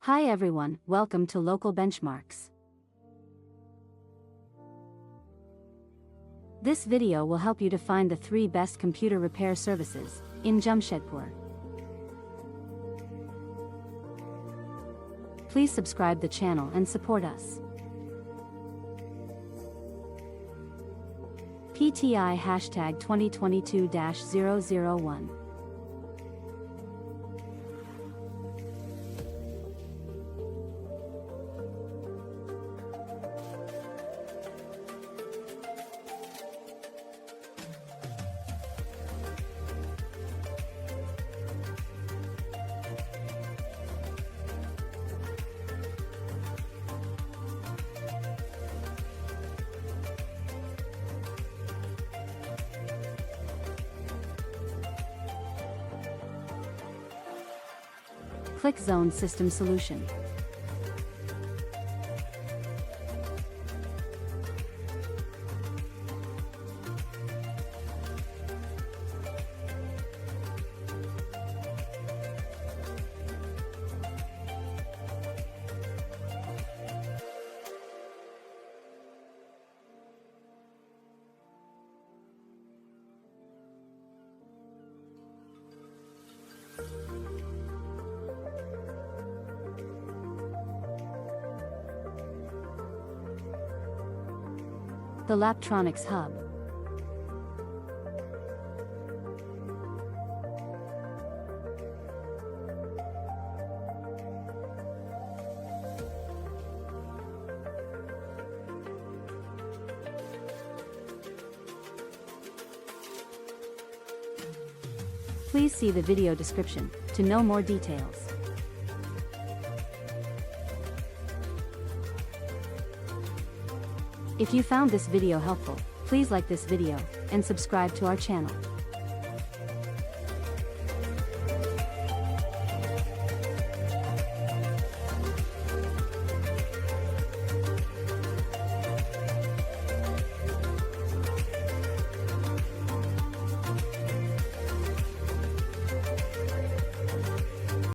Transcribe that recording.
Hi everyone, welcome to Local Benchmarks. This video will help you to find the 3 best computer repair services in Jamshedpur. Please subscribe the channel and support us. PTI hashtag 2022-001. Click Zone System Solution. The Laptronics Hub. Please see the video description to know more details. If you found this video helpful, please like this video and subscribe to our channel.